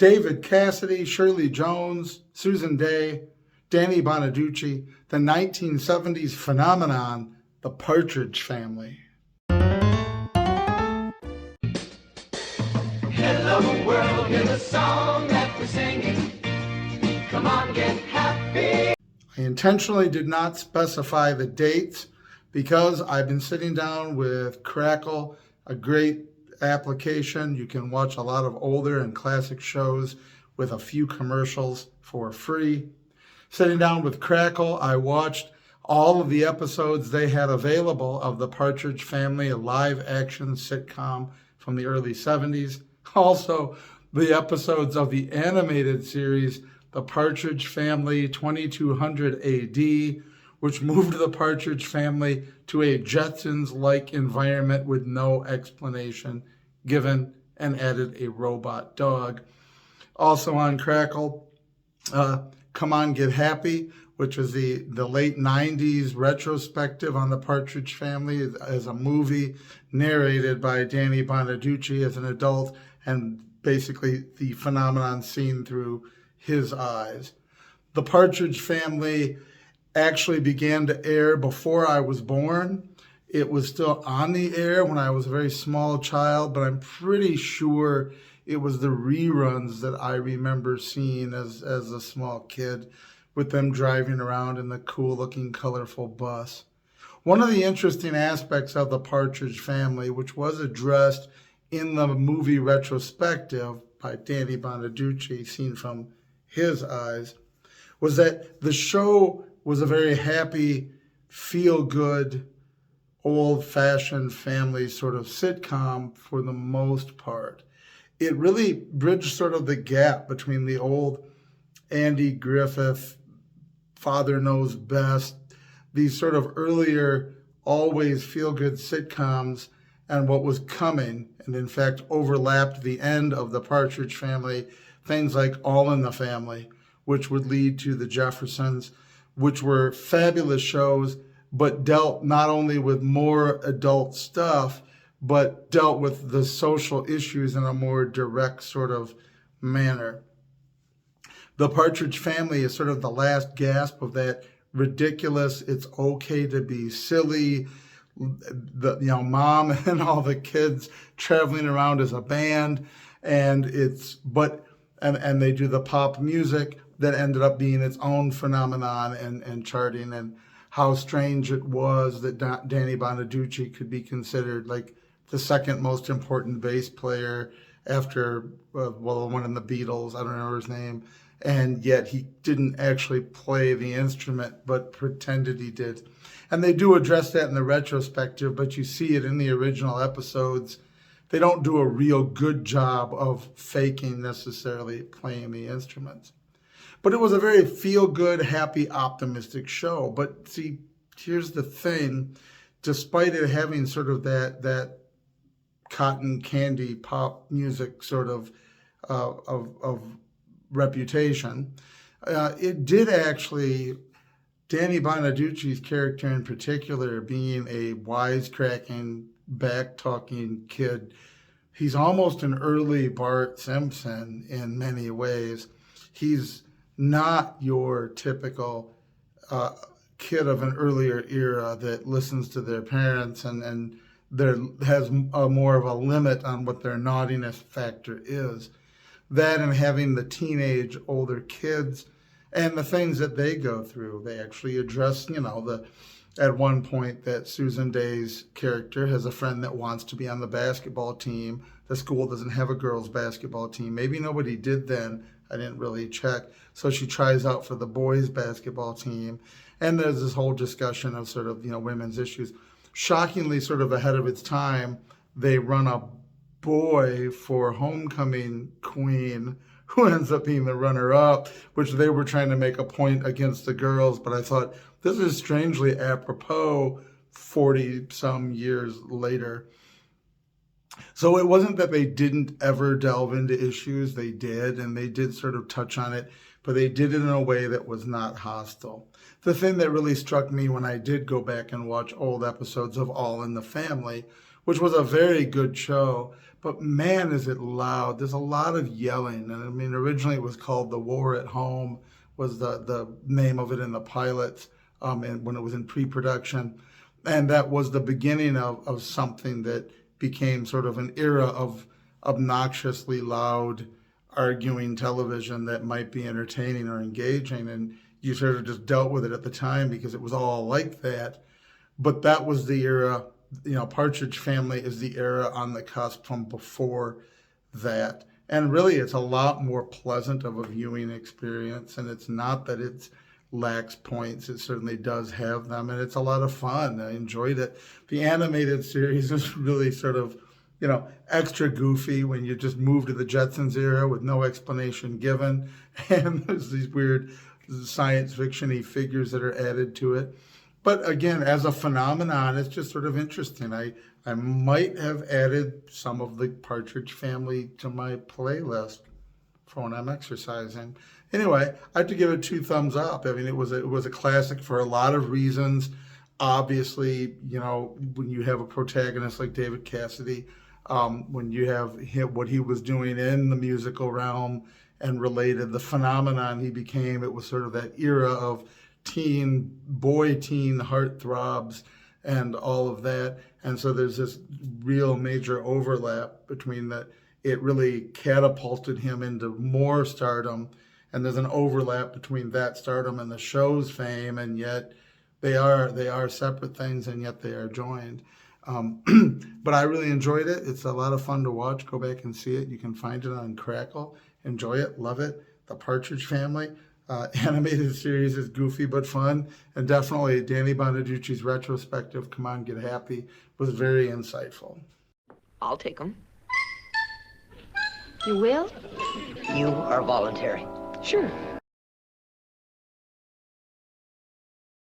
David Cassidy, Shirley Jones, Susan Day, Danny Bonaducci, the 1970s phenomenon, the Partridge Family. Hello world, hear the song that we're singing. Come on, get happy. I intentionally did not specify the dates because I've been sitting down with Crackle, a great application. You can watch a lot of older and classic shows with a few commercials for free. Sitting down with Crackle, I watched all of the episodes they had available of the Partridge Family, a live action sitcom from the early 70s. Also, the episodes of the animated series, The Partridge Family 2200 AD, which moved the Partridge Family to a Jetsons-like environment with no explanation given, and added a robot dog. Also on Crackle, Come On Get Happy, which is the late 90s retrospective on the Partridge Family as a movie narrated by Danny Bonaducci as an adult, and basically the phenomenon seen through his eyes. The Partridge Family actually began to air before I was born. It was still on the air when I was a very small child, but I'm pretty sure it was the reruns that I remember seeing as a small kid, with them driving around in the cool-looking, colorful bus. One of the interesting aspects of the Partridge Family, which was addressed in the movie retrospective by Danny Bonaducci, seen from his eyes, was that the show was a very happy, feel-good, old-fashioned family sort of sitcom for the most part. It really bridged sort of the gap between the old Andy Griffith, Father Knows Best, these sort of earlier, always feel-good sitcoms, and what was coming, and in fact overlapped the end of the Partridge Family, things like All in the Family, which would lead to the Jeffersons, which were fabulous shows, but dealt not only with more adult stuff, but dealt with the social issues in a more direct sort of manner. The Partridge Family is sort of the last gasp of that ridiculous, it's okay to be silly, mom and all the kids traveling around as a band, and and they do the pop music that ended up being its own phenomenon and charting, and how strange it was that Danny Bonaducci could be considered like the second most important bass player after, the one in the Beatles, I don't remember his name, and yet he didn't actually play the instrument, but pretended he did. And they do address that in the retrospective, but you see it in the original episodes. They don't do a real good job of faking necessarily playing the instruments. But it was a very feel-good, happy, optimistic show. But see, here's the thing. Despite it having sort of that cotton candy pop music sort of reputation, it did actually, Danny Bonaducci's character in particular, being a wisecracking, back-talking kid, he's almost an early Bart Simpson in many ways. He's not your typical kid of an earlier era that listens to their parents and there has more of a limit on what their naughtiness factor is. That and having the teenage older kids and the things that they go through. They actually address, at one point that Susan Day's character has a friend that wants to be on the basketball team. The school doesn't have a girls' basketball team. Maybe nobody did then. I didn't really check. So she tries out for the boys' basketball team. And there's this whole discussion of sort of, women's issues. Shockingly sort of ahead of its time, they run a boy for homecoming queen who ends up being the runner-up, which they were trying to make a point against the girls. But I thought, this is strangely apropos 40-some years later. So it wasn't that they didn't ever delve into issues. They did, and they did sort of touch on it, but they did it in a way that was not hostile. The thing that really struck me when I did go back and watch old episodes of All in the Family which was a very good show. But man, is it loud. There's a lot of yelling. And I mean, originally it was called The War at Home, was the name of it in the pilot, and when it was in pre-production. And that was the beginning of something that became sort of an era of obnoxiously loud arguing television that might be entertaining or engaging. And you sort of just dealt with it at the time because it was all like that. But that was the era, Partridge Family is the era on the cusp from before that. And really, it's a lot more pleasant of a viewing experience. And it's not that it lacks points. It certainly does have them. And it's a lot of fun. I enjoyed it. The animated series is really sort of, extra goofy when you just move to the Jetsons era with no explanation given. And there's these weird science fiction-y figures that are added to it. But again, as a phenomenon, it's just sort of interesting. I might have added some of the Partridge Family to my playlist for when I'm exercising. Anyway, I have to give it 2 thumbs up. I mean, it was a classic for a lot of reasons. Obviously, when you have a protagonist like David Cassidy, when you have what he was doing in the musical realm and the phenomenon he became, it was sort of that era of teen heartthrobs and all of that. And so there's this real major overlap between that. It really catapulted him into more stardom. And there's an overlap between that stardom and the show's fame. And yet they are separate things, and yet they are joined. But I really enjoyed it. It's a lot of fun to watch. Go back and see it. You can find it on Crackle. Enjoy it. Love it. The Partridge Family. Animated series is goofy but fun. And definitely Danny Bonaducci's retrospective, Come On, Get Happy, was very insightful. I'll take them. You will? You are voluntary. Sure.